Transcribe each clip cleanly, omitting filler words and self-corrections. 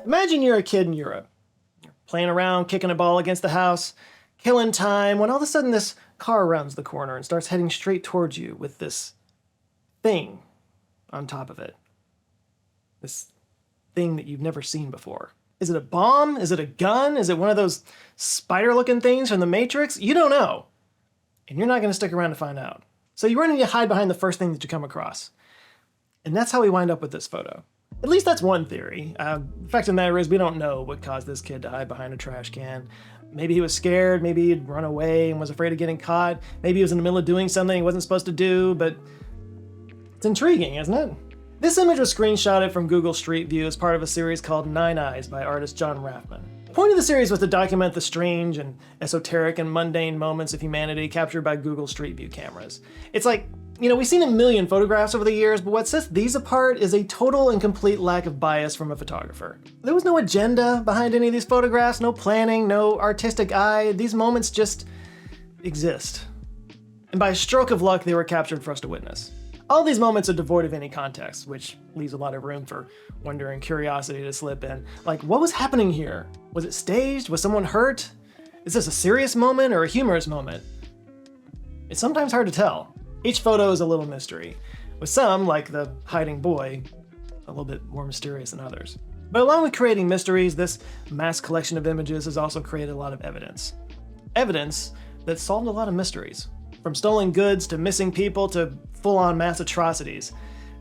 Imagine you're a kid in Europe. You're playing around, kicking a ball against the house, killing time, when all of a sudden this car rounds the corner and starts heading straight towards you with this thing on top of it. This thing that you've never seen before. Is it a bomb? Is it a gun? Is it one of those spider-looking things from the Matrix? You don't know. And you're not going to stick around to find out. So you run and you hide behind the first thing that you come across. And that's how we wind up with this photo. At least that's one theory. The fact of the matter is we don't know what caused this kid to hide behind a trash can. Maybe he was scared, maybe he'd run away and was afraid of getting caught. Maybe he was in the middle of doing something he wasn't supposed to do, but it's intriguing, isn't it? This image was screenshotted from Google Street View as part of a series called 9 Eyes by artist John Raffman. The point of the series was to document the strange and esoteric and mundane moments of humanity captured by Google Street View cameras. It's like, we've seen a million photographs over the years, but what sets these apart is a total and complete lack of bias from a photographer. There was no agenda behind any of these photographs, no planning, no artistic eye. These moments just exist. And by a stroke of luck, they were captured for us to witness. All these moments are devoid of any context, which leaves a lot of room for wonder and curiosity to slip in. Like, what was happening here? Was it staged? Was someone hurt? Is this a serious moment or a humorous moment? It's sometimes hard to tell. Each photo is a little mystery, with some, like the hiding boy, a little bit more mysterious than others. But along with creating mysteries, this mass collection of images has also created a lot of evidence. Evidence that solved a lot of mysteries. From stolen goods to missing people to full-on mass atrocities.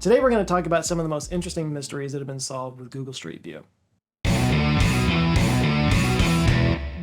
Today we're going to talk about some of the most interesting mysteries that have been solved with Google Street View.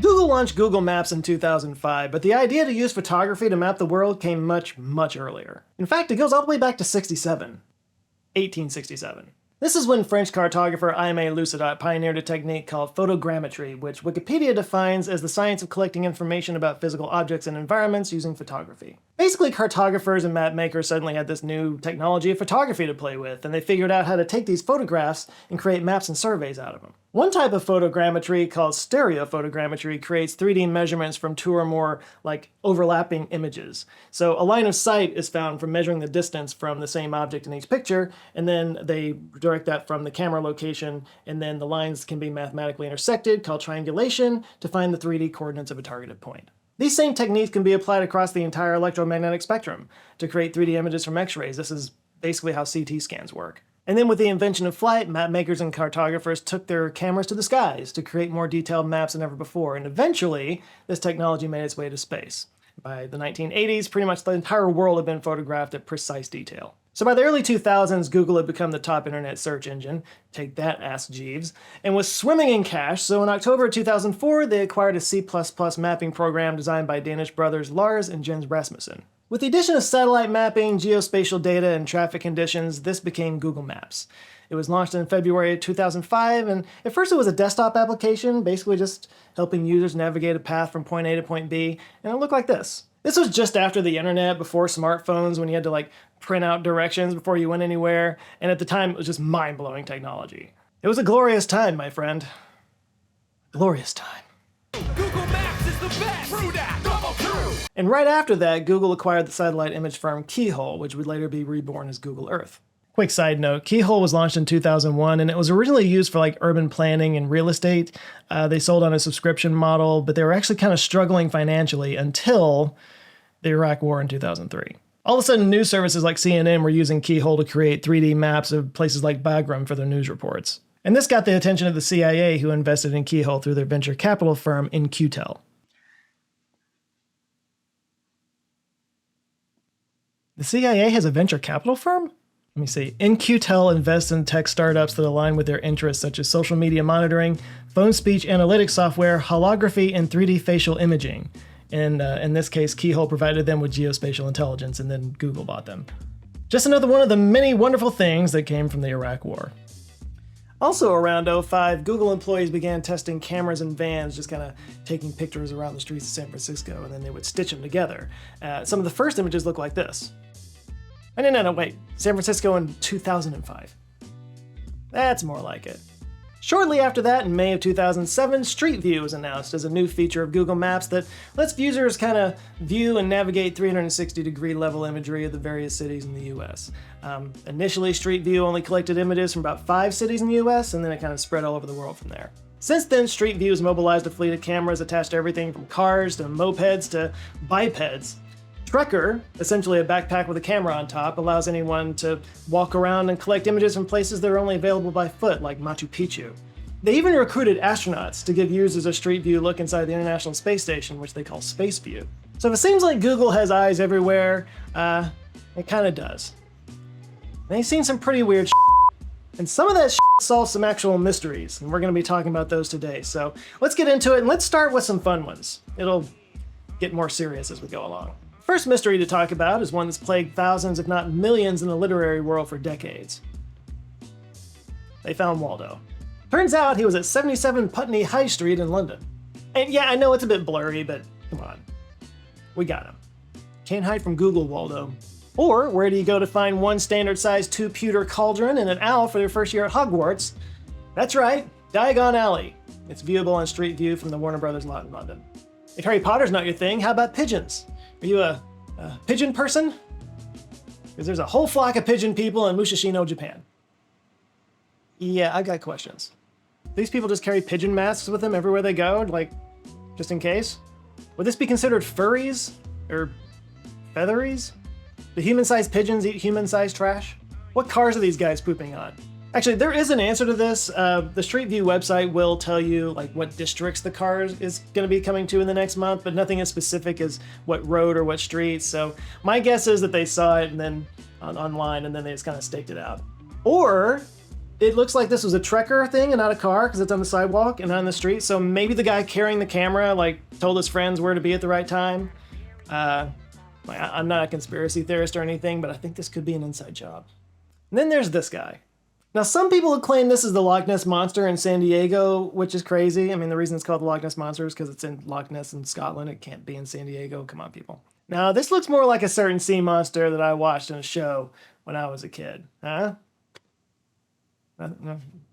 Google launched Google Maps in 2005, but the idea to use photography to map the world came much, much earlier. In fact, it goes all the way back to 1867. This is when French cartographer Aimé Lucidot pioneered a technique called photogrammetry, which Wikipedia defines as the science of collecting information about physical objects and environments using photography. Basically, cartographers and map makers suddenly had this new technology of photography to play with, and they figured out how to take these photographs and create maps and surveys out of them. One type of photogrammetry, called stereophotogrammetry, creates 3D measurements from two or more, overlapping images. So a line of sight is found from measuring the distance from the same object in each picture, and then they direct that from the camera location, and then the lines can be mathematically intersected, called triangulation, to find the 3D coordinates of a targeted point. These same techniques can be applied across the entire electromagnetic spectrum to create 3D images from X-rays. This is basically how CT scans work. And then with the invention of flight, map makers and cartographers took their cameras to the skies to create more detailed maps than ever before. And eventually, this technology made its way to space. By the 1980s, pretty much the entire world had been photographed at precise detail. So by the early 2000s, Google had become the top internet search engine. Take that, Ask Jeeves. And was swimming in cash, so in October 2004, they acquired a C++ mapping program designed by Danish brothers Lars and Jens Rasmussen. With the addition of satellite mapping, geospatial data, and traffic conditions, this became Google Maps. It was launched in February 2005, and at first it was a desktop application, basically just helping users navigate a path from point A to point B, and it looked like this. This was just after the internet, before smartphones, when you had to print out directions before you went anywhere, and at the time it was just mind-blowing technology. It was a glorious time, my friend. Glorious time. Google Maps is the best! True that! Double true! And right after that, Google acquired the satellite image firm Keyhole, which would later be reborn as Google Earth. Quick side note, Keyhole was launched in 2001, and it was originally used for urban planning and real estate. They sold on a subscription model, but they were actually kind of struggling financially until the Iraq War in 2003. All of a sudden, news services like CNN were using Keyhole to create 3D maps of places like Bagram for their news reports. And this got the attention of the CIA, who invested in Keyhole through their venture capital firm In-Q-Tel. The CIA has a venture capital firm? Let me see. In-Q-Tel invests in tech startups that align with their interests, such as social media monitoring, phone speech analytics software, holography, and 3D facial imaging. And in this case, Keyhole provided them with geospatial intelligence, and then Google bought them. Just another one of the many wonderful things that came from the Iraq War. Also around 2005, Google employees began testing cameras in vans, just kind of taking pictures around the streets of San Francisco, and then they would stitch them together. Some of the first images look like this. No, wait. San Francisco in 2005. That's more like it. Shortly after that, in May of 2007, Street View was announced as a new feature of Google Maps that lets users kind of view and navigate 360-degree level imagery of the various cities in the US. Initially, Street View only collected images from about 5 cities in the US, and then it kind of spread all over the world from there. Since then, Street View has mobilized a fleet of cameras attached to everything from cars to mopeds to bipeds. Trekker, essentially a backpack with a camera on top, allows anyone to walk around and collect images from places that are only available by foot, like Machu Picchu. They even recruited astronauts to give users a Street View look inside the International Space Station, which they call Space View. So if it seems like Google has eyes everywhere, it kind of does. They've seen some pretty weird shit, and some of that shit solves some actual mysteries, and we're going to be talking about those today. So let's get into it, and let's start with some fun ones. It'll get more serious as we go along. First mystery to talk about is one that's plagued thousands, if not millions, in the literary world for decades. They found Waldo. Turns out he was at 77 Putney High Street in London. And yeah, I know it's a bit blurry, but come on. We got him. Can't hide from Google, Waldo. Or where do you go to find one standard-sized 2-pewter cauldron and an owl for their first year at Hogwarts? That's right, Diagon Alley. It's viewable on Street View from the Warner Brothers lot in London. If Harry Potter's not your thing, how about pigeons? Are you a pigeon person? Because there's a whole flock of pigeon people in Musashino, Japan. Yeah, I got questions. These people just carry pigeon masks with them everywhere they go, like, just in case? Would this be considered furries? Or featheries? Do human-sized pigeons eat human-sized trash? What cars are these guys pooping on? Actually, there is an answer to this. The Street View website will tell you like what districts the car is going to be coming to in the next month, but nothing as specific as what road or what streets. So my guess is that they saw it and then online and then they just kind of staked it out. Or it looks like this was a trekker thing and not a car because it's on the sidewalk and not on the street. So maybe the guy carrying the camera like told his friends where to be at the right time. I'm not a conspiracy theorist or anything, but I think this could be an inside job. And then there's this guy. Now, some people have claimed this is the Loch Ness Monster in San Diego, which is crazy. I mean, the reason it's called the Loch Ness Monster is because it's in Loch Ness in Scotland. It can't be in San Diego. Come on, people. Now, this looks more like a certain sea monster that I watched in a show when I was a kid. Huh?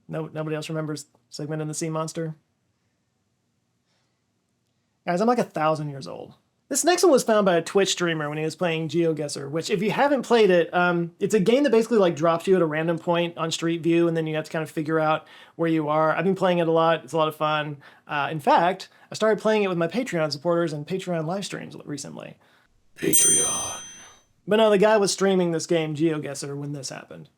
Nobody else remembers Segment in the Sea Monster? Guys, I'm like 1,000 years old. This next one was found by a Twitch streamer when he was playing GeoGuessr, which if you haven't played it, it's a game that basically like drops you at a random point on Street View, and then you have to kind of figure out where you are. I've been playing it a lot. It's a lot of fun. In fact, I started playing it with my Patreon supporters and Patreon live streams recently. Patreon. But no, the guy was streaming this game, GeoGuessr, when this happened.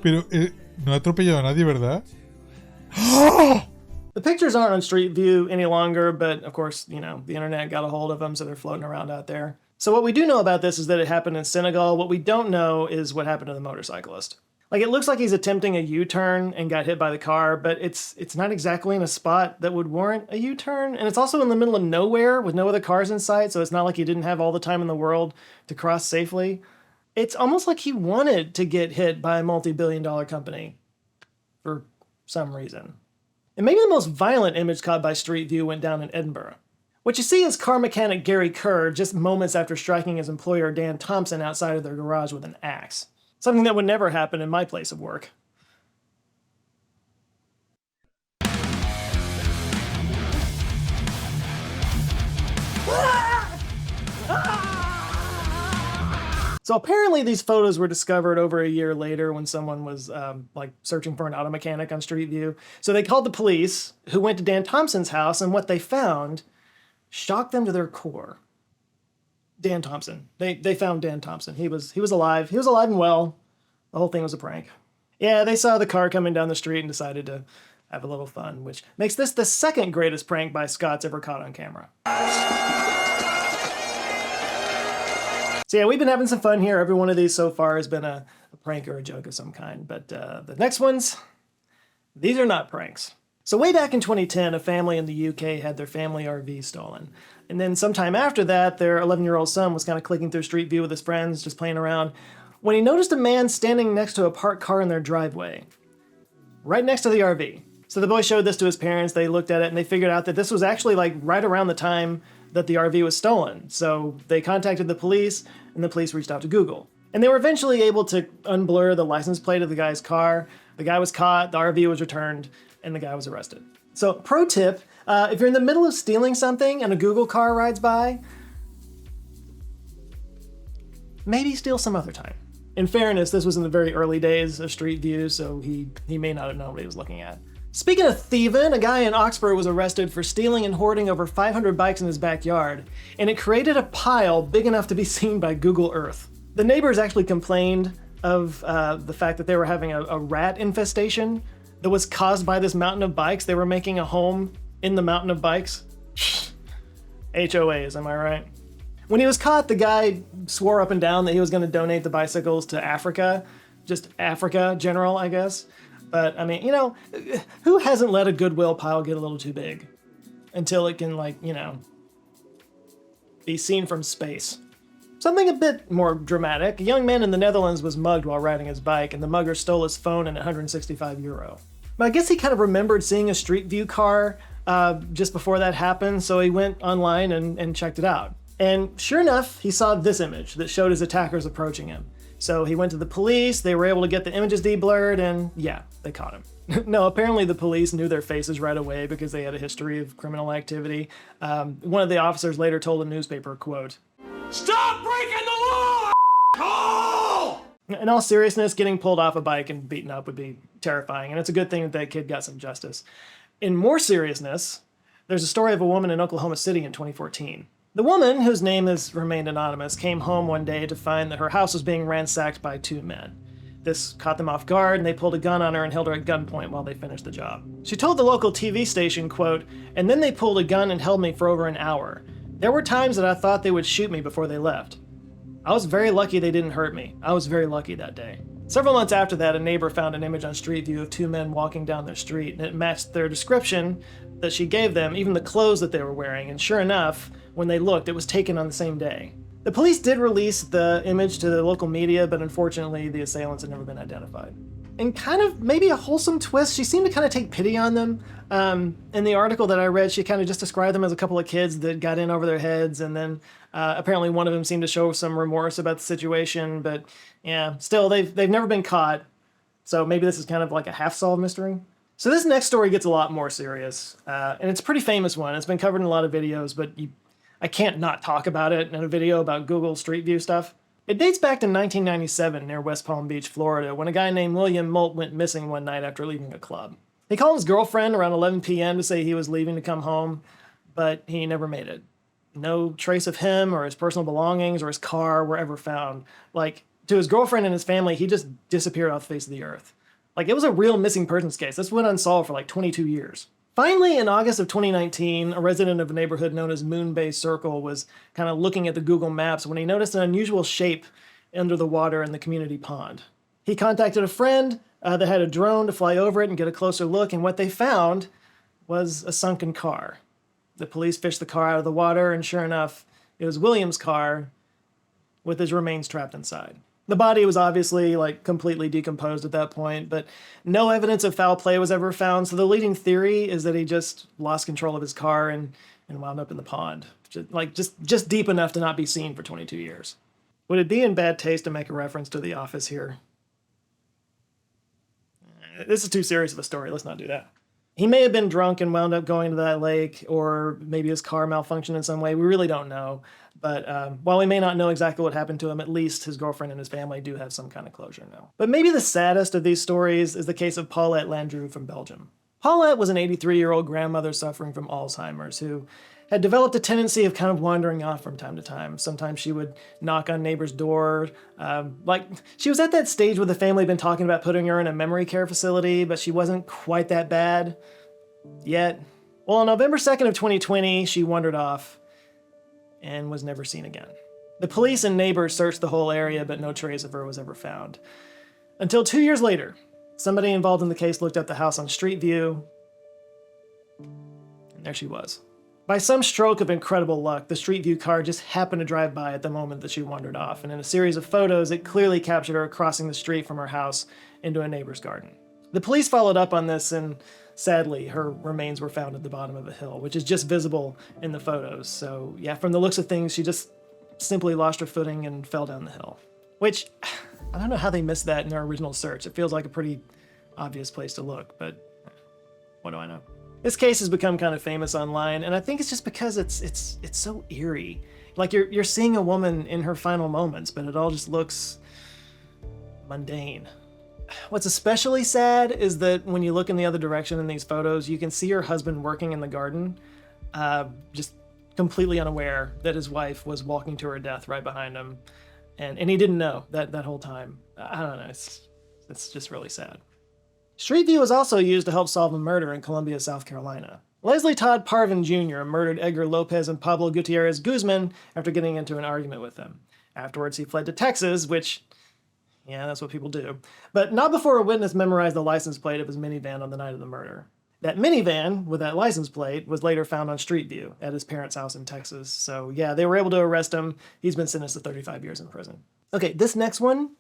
Pero no ha atropellado a nadie, ¿verdad? The pictures aren't on Street View any longer, but of course, you know, the internet got a hold of them, so they're floating around out there. So what we do know about this is that it happened in Senegal. What we don't know is what happened to the motorcyclist. Like, it looks like he's attempting a U-turn and got hit by the car, but it's not exactly in a spot that would warrant a U-turn, and it's also in the middle of nowhere with no other cars in sight, so it's not like he didn't have all the time in the world to cross safely. It's almost like he wanted to get hit by a multi-billion-dollar company for some reason. And maybe the most violent image caught by Street View went down in Edinburgh. What you see is car mechanic Gary Kerr just moments after striking his employer Dan Thompson outside of their garage with an axe. Something that would never happen in my place of work. So apparently these photos were discovered over a year later when someone was searching for an auto mechanic on Street View. So they called the police, who went to Dan Thompson's house, and what they found shocked them to their core. Dan Thompson. They found Dan Thompson. He was alive. He was alive and well. The whole thing was a prank. Yeah, they saw the car coming down the street and decided to have a little fun, which makes this the second greatest prank by Scots ever caught on camera. So yeah, we've been having some fun here. Every one of these so far has been a prank or a joke of some kind. But the next ones, these are not pranks. So way back in 2010, a family in the UK had their family RV stolen. And then sometime after that, their 11-year-old son was kind of clicking through Street View with his friends, just playing around, when he noticed a man standing next to a parked car in their driveway, right next to the RV. So the boy showed this to his parents. They looked at it and they figured out that this was actually like right around the time that the RV was stolen. So they contacted the police, and the police reached out to Google. And they were eventually able to unblur the license plate of the guy's car. The guy was caught, the RV was returned, and the guy was arrested. So, pro tip, if you're in the middle of stealing something and a Google car rides by, maybe steal some other time. In fairness, this was in the very early days of Street View, so he may not have known what he was looking at. Speaking of thieving, a guy in Oxford was arrested for stealing and hoarding over 500 bikes in his backyard, and it created a pile big enough to be seen by Google Earth. The neighbors actually complained of the fact that they were having a rat infestation that was caused by this mountain of bikes. They were making a home in the mountain of bikes. HOAs, am I right? When he was caught, the guy swore up and down that he was going to donate the bicycles to Africa. Just Africa, general, I guess. But, I mean, you know, who hasn't let a Goodwill pile get a little too big? Until it can, like, you know, be seen from space. Something a bit more dramatic. A young man in the Netherlands was mugged while riding his bike, and the mugger stole his phone and €165. But I guess he kind of remembered seeing a Street View car just before that happened, so he went online and checked it out. And sure enough, he saw this image that showed his attackers approaching him. So he went to the police, they were able to get the images de-blurred, and yeah, they caught him. No, apparently the police knew their faces right away because they had a history of criminal activity. One of the officers later told a newspaper, quote, Stop breaking the law, asshole! in all seriousness, getting pulled off a bike and beaten up would be terrifying, and it's a good thing that that kid got some justice. In more seriousness, there's a story of a woman in Oklahoma City in 2014. The woman, whose name has remained anonymous, came home one day to find that her house was being ransacked by two men. This caught them off guard, and they pulled a gun on her and held her at gunpoint while they finished the job. She told the local TV station, quote, and then they pulled a gun and held me for over an hour. There were times that I thought they would shoot me before they left. I was very lucky they didn't hurt me. I was very lucky that day. Several months after that, a neighbor found an image on Street View of two men walking down their street, and it matched their description that she gave them, even the clothes that they were wearing, and sure enough, when they looked, it was taken on the same day. The police did release the image to the local media, but unfortunately, the assailants had never been identified. And kind of maybe a wholesome twist, she seemed to kind of take pity on them. In the article that I read, she kind of just described them as a couple of kids that got in over their heads, and then apparently one of them seemed to show some remorse about the situation, but yeah, still, they've never been caught, so maybe this is kind of like a half-solved mystery. So this next story gets a lot more serious, and it's a pretty famous one. It's been covered in a lot of videos, but I can't not talk about it in a video about Google Street View stuff. It dates back to 1997 near West Palm Beach, Florida, when a guy named William Molt went missing one night after leaving a club. He called his girlfriend around 11 p.m. to say he was leaving to come home, but he never made it. No trace of him or his personal belongings or his car were ever found. Like, to his girlfriend and his family, he just disappeared off the face of the earth. Like, it was a real missing persons case. This went unsolved for like 22 years. Finally, in August of 2019, a resident of a neighborhood known as Moon Bay Circle was kind of looking at the Google Maps when he noticed an unusual shape under the water in the community pond. He contacted a friend that had a drone to fly over it and get a closer look, and what they found was a sunken car. The police fished the car out of the water, and sure enough, it was William's car with his remains trapped inside. The body was obviously like completely decomposed at that point, but no evidence of foul play was ever found. So the leading theory is that he just lost control of his car and wound up in the pond, just deep enough to not be seen for 22 years. Would it be in bad taste to make a reference to The Office here? This is too serious of a story. Let's not do that. He may have been drunk and wound up going to that lake, or maybe his car malfunctioned in some way. We really don't know. But while we may not know exactly what happened to him, at least his girlfriend and his family do have some kind of closure now. But maybe the saddest of these stories is the case of Paulette Landru from Belgium. Paulette was an 83-year-old grandmother suffering from Alzheimer's who had developed a tendency of kind of wandering off from time to time. Sometimes she would knock on neighbors' door. She was at that stage where the family had been talking about putting her in a memory care facility, but she wasn't quite that bad yet. Well, on November 2nd of 2020, she wandered off and was never seen again. The police and neighbors searched the whole area, but no trace of her was ever found. Until 2 years later, somebody involved in the case looked up the house on Street View, and there she was. By some stroke of incredible luck, the Street View car just happened to drive by at the moment that she wandered off, and in a series of photos, it clearly captured her crossing the street from her house into a neighbor's garden. The police followed up on this, and sadly, her remains were found at the bottom of a hill, which is just visible in the photos. So yeah, from the looks of things, she just simply lost her footing and fell down the hill. which I don't know how they missed that in their original search. It feels like a pretty obvious place to look, but what do I know? This case has become kind of famous online, and I think it's just because it's so eerie. Like you're seeing a woman in her final moments, but it all just looks mundane. What's especially sad is that when you look in the other direction in these photos, you can see her husband working in the garden, just completely unaware that his wife was walking to her death right behind him. And he didn't know that whole time. I don't know, it's just really sad. Street View was also used to help solve a murder in Columbia, South Carolina. Leslie Todd Parvin Jr. murdered Edgar Lopez and Pablo Gutierrez Guzman after getting into an argument with them. Afterwards, he fled to Texas, which, yeah, that's what people do. But not before a witness memorized the license plate of his minivan on the night of the murder. That minivan with that license plate was later found on Street View at his parents' house in Texas. So yeah, they were able to arrest him. He's been sentenced to 35 years in prison. Okay, this next one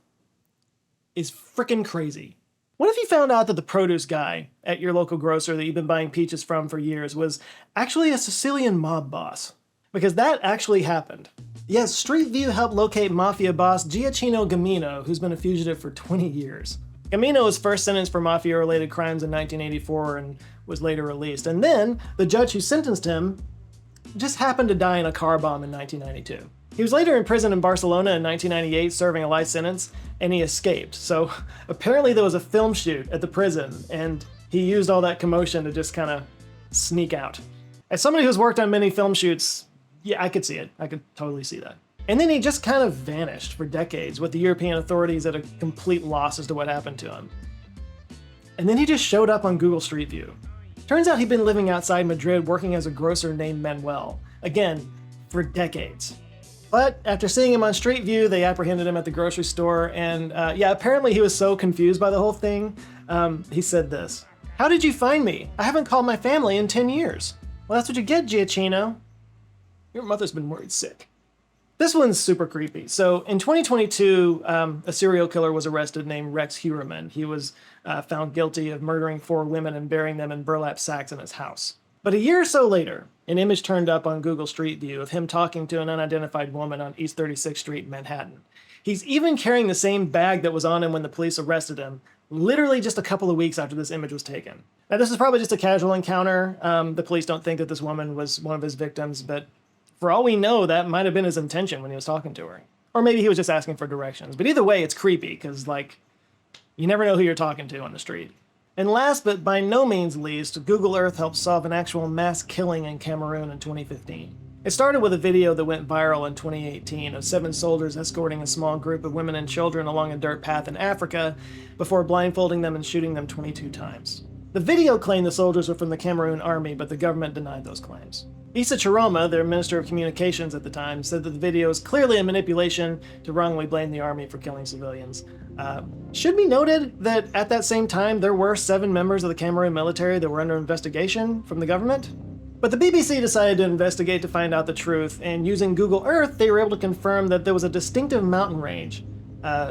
is freaking crazy. What if you found out that the produce guy at your local grocer that you've been buying peaches from for years was actually a Sicilian mob boss? Because that actually happened. Yes, Street View helped locate mafia boss Giacchino Gamino, who's been a fugitive for 20 years. Gamino was first sentenced for mafia-related crimes in 1984 and was later released. And then, the judge who sentenced him just happened to die in a car bomb in 1992. He was later imprisoned in Barcelona in 1998, serving a life sentence, and he escaped. So apparently there was a film shoot at the prison, and he used all that commotion to just kind of sneak out. As somebody who's worked on many film shoots, yeah, I could see it. I could totally see that. And then he just kind of vanished for decades, with the European authorities at a complete loss as to what happened to him. And then he just showed up on Google Street View. Turns out he'd been living outside Madrid working as a grocer named Manuel. Again, for decades. But after seeing him on Street View, they apprehended him at the grocery store, and yeah, apparently he was so confused by the whole thing, he said this: "How did you find me? I haven't called my family in 10 years. Well, that's what you get, Giacchino. Your mother's been worried sick." This one's super creepy. So in 2022, a serial killer was arrested named Rex Heuermann. He was found guilty of murdering 4 women and burying them in burlap sacks in his house. But a year or so later, an image turned up on Google Street View of him talking to an unidentified woman on East 36th Street in Manhattan. He's even carrying the same bag that was on him when the police arrested him, literally just a couple of weeks after this image was taken. Now, this is probably just a casual encounter. The police don't think that this woman was one of his victims, but for all we know, that might have been his intention when he was talking to her. Or maybe he was just asking for directions. But either way, it's creepy, because, like, you never know who you're talking to on the street. And last but by no means least, Google Earth helped solve an actual mass killing in Cameroon in 2015. It started with a video that went viral in 2018 of 7 soldiers escorting a small group of women and children along a dirt path in Africa before blindfolding them and shooting them 22 times. The video claimed the soldiers were from the Cameroon army, but the government denied those claims. Issa Chiroma, their Minister of Communications at the time, said that the video is clearly a manipulation to wrongly blame the army for killing civilians. Should be noted that at that same time, there were 7 members of the Cameroon military that were under investigation from the government. But the BBC decided to investigate to find out the truth, and using Google Earth, they were able to confirm that there was a distinctive mountain range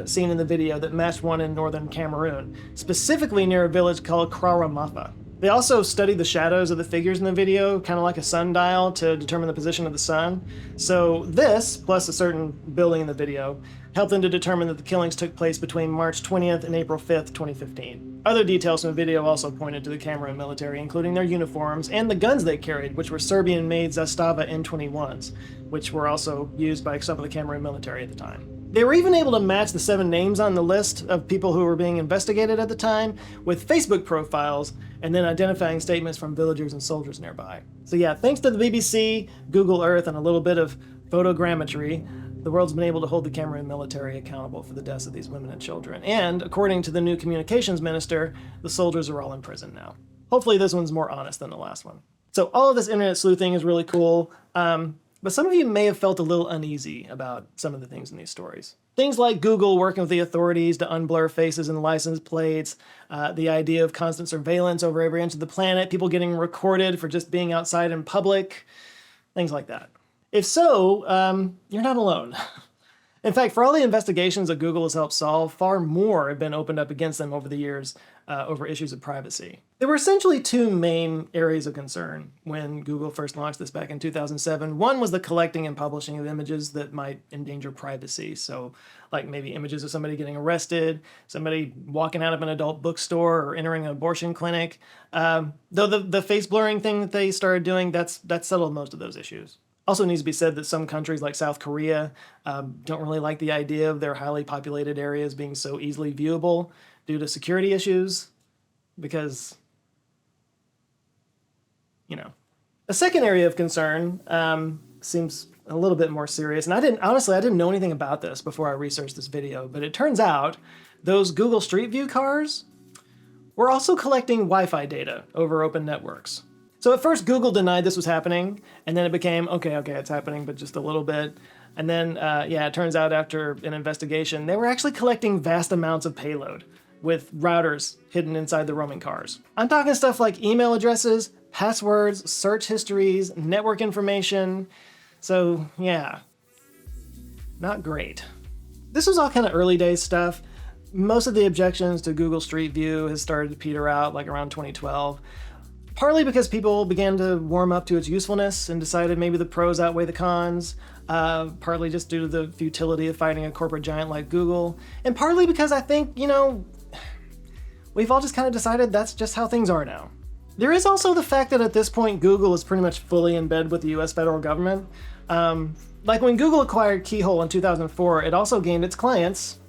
seen in the video that matched one in northern Cameroon, specifically near a village called Kraramafa. They also studied the shadows of the figures in the video, kind of like a sundial, to determine the position of the sun. So this, plus a certain building in the video, helped them to determine that the killings took place between March 20th and April 5th, 2015. Other details from the video also pointed to the Cameroon military, including their uniforms and the guns they carried, which were Serbian-made Zastava M21s, which were also used by some of the Cameroon military at the time. They were even able to match the 7 names on the list of people who were being investigated at the time with Facebook profiles, and then identifying statements from villagers and soldiers nearby. So yeah, thanks to the BBC, Google Earth, and a little bit of photogrammetry, the world's been able to hold the Cameroon military accountable for the deaths of these women and children. And according to the new communications minister, the soldiers are all in prison now. Hopefully this one's more honest than the last one. So all of this internet sleuthing is really cool. But some of you may have felt a little uneasy about some of the things in these stories. Things like Google working with the authorities to unblur faces and license plates, the idea of constant surveillance over every inch of the planet, people getting recorded for just being outside in public, things like that. If so, you're not alone. In fact, for all the investigations that Google has helped solve, far more have been opened up against them over the years over issues of privacy. There were essentially two main areas of concern when Google first launched this back in 2007. One was the collecting and publishing of images that might endanger privacy. So like maybe images of somebody getting arrested, somebody walking out of an adult bookstore, or entering an abortion clinic. Though the face blurring thing that they started doing, that settled most of those issues. Also needs to be said that some countries like South Korea don't really like the idea of their highly populated areas being so easily viewable due to security issues, because, you know. A second area of concern seems a little bit more serious, and I didn't know anything about this before I researched this video, but it turns out those Google Street View cars were also collecting Wi-Fi data over open networks. So at first Google denied this was happening, and then it became, okay, it's happening, but just a little bit. And then, it turns out after an investigation, they were actually collecting vast amounts of payload with routers hidden inside the roaming cars. I'm talking stuff like email addresses, passwords, search histories, network information. So yeah, not great. This was all kind of early days stuff. Most of the objections to Google Street View has started to peter out like around 2012. Partly because people began to warm up to its usefulness and decided maybe the pros outweigh the cons, partly just due to the futility of fighting a corporate giant like Google, and partly because I think, we've all just kind of decided that's just how things are now. There is also the fact that at this point Google is pretty much fully in bed with the US federal government. Like when Google acquired Keyhole in 2004, it also gained its clients,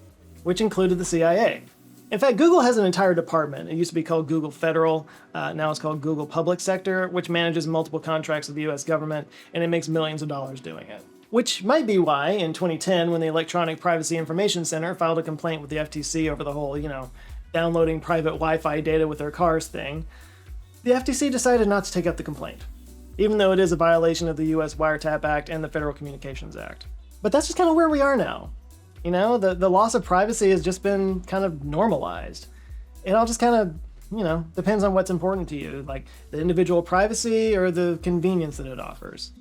which included the CIA. In fact, Google has an entire department. It used to be called Google Federal. Now it's called Google Public Sector, which manages multiple contracts with the US government, and it makes millions of dollars doing it. Which might be why, in 2010, when the Electronic Privacy Information Center filed a complaint with the FTC over the whole, downloading private Wi-Fi data with their cars thing, the FTC decided not to take up the complaint, even though it is a violation of the US Wiretap Act and the Federal Communications Act. But that's just kind of where we are now. The loss of privacy has just been kind of normalized. It all just kind of, depends on what's important to you, like the individual privacy or the convenience that it offers.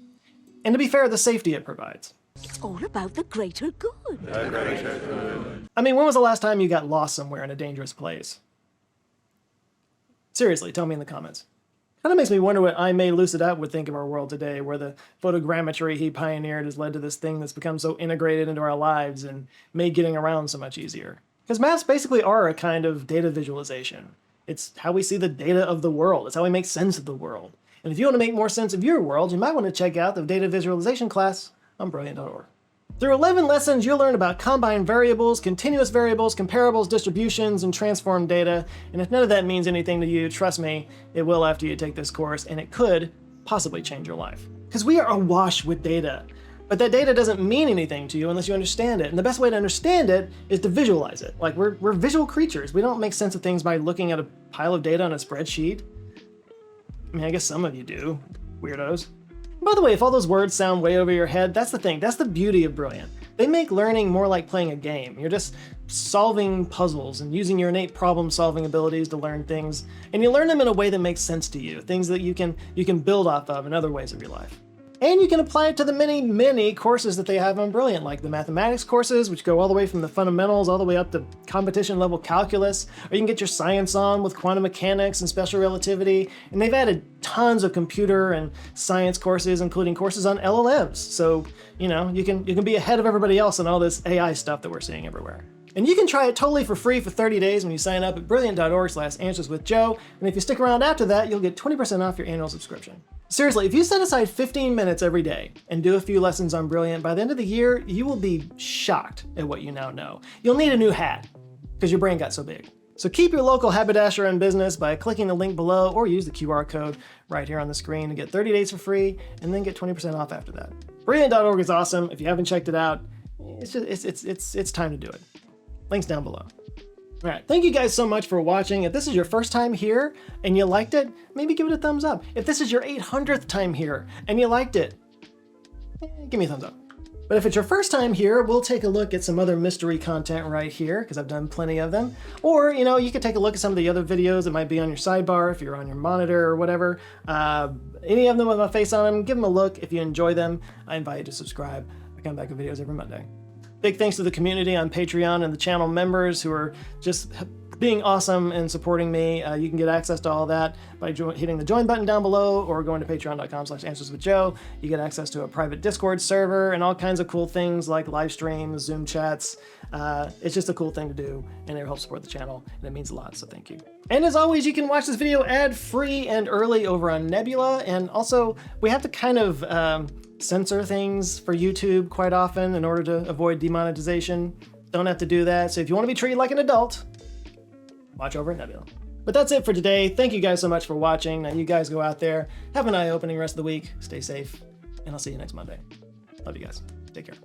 And to be fair, the safety it provides. It's all about the greater good. The greater good. I mean, when was the last time you got lost somewhere in a dangerous place? Seriously, tell me in the comments. Kind of makes me wonder what I May Lucid Up would think of our world today, where the photogrammetry he pioneered has led to this thing that's become so integrated into our lives and made getting around so much easier. Because maps basically are a kind of data visualization. It's how we see the data of the world. It's how we make sense of the world. And if you want to make more sense of your world, you might want to check out the data visualization class on Brilliant.org. Through 11 lessons, you'll learn about combined variables, continuous variables, comparables, distributions, and transformed data. And if none of that means anything to you, trust me, it will after you take this course, and it could possibly change your life. Because we are awash with data. But that data doesn't mean anything to you unless you understand it. And the best way to understand it is to visualize it. Like, we're visual creatures. We don't make sense of things by looking at a pile of data on a spreadsheet. I mean, I guess some of you do, weirdos. By the way, if all those words sound way over your head, that's the thing. That's the beauty of Brilliant. They make learning more like playing a game. You're just solving puzzles and using your innate problem-solving abilities to learn things, and you learn them in a way that makes sense to you, things that you can build off of in other ways of your life. And you can apply it to the many, many courses that they have on Brilliant, like the mathematics courses, which go all the way from the fundamentals all the way up to competition-level calculus, or you can get your science on with quantum mechanics and special relativity, and they've added tons of computer and science courses, including courses on LLMs, so, you can be ahead of everybody else on all this AI stuff that we're seeing everywhere. And you can try it totally for free for 30 days when you sign up at brilliant.org/answerswithjoe, and if you stick around after that, you'll get 20% off your annual subscription. Seriously, if you set aside 15 minutes every day and do a few lessons on Brilliant, by the end of the year, you will be shocked at what you now know. You'll need a new hat, because your brain got so big. So keep your local haberdasher in business by clicking the link below or use the QR code right here on the screen to get 30 days for free and then get 20% off after that. Brilliant.org is awesome. If you haven't checked it out, it's time to do it. Links down below. All right, thank you guys so much for watching. If this is your first time here and you liked it, maybe give it a thumbs up. If this is your 800th time here and you liked it, give me a thumbs up. But if it's your first time here, we'll take a look at some other mystery content right here, because I've done plenty of them. Or, you could take a look at some of the other videos that might be on your sidebar if you're on your monitor or whatever. Any of them with my face on them, give them a look. If you enjoy them, I invite you to subscribe. I come back with videos every Monday. Big thanks to the community on Patreon and the channel members who are just being awesome and supporting me. You can get access to all that by hitting the join button down below or going to patreon.com/answerswithjoe. You get access to a private Discord server and all kinds of cool things like live streams, Zoom chats. It's just a cool thing to do, and it helps support the channel, and it means a lot, so thank you. And as always, you can watch this video ad-free and early over on Nebula, and also we have to kind of censor things for YouTube quite often in order to avoid demonetization. Don't have to do that, so if you want to be treated like an adult, watch over at Nebula. But that's it for today. Thank you guys so much for watching. Now you guys go out there, have an eye-opening rest of the week, stay safe, and I'll see you next Monday. Love you guys. Take care.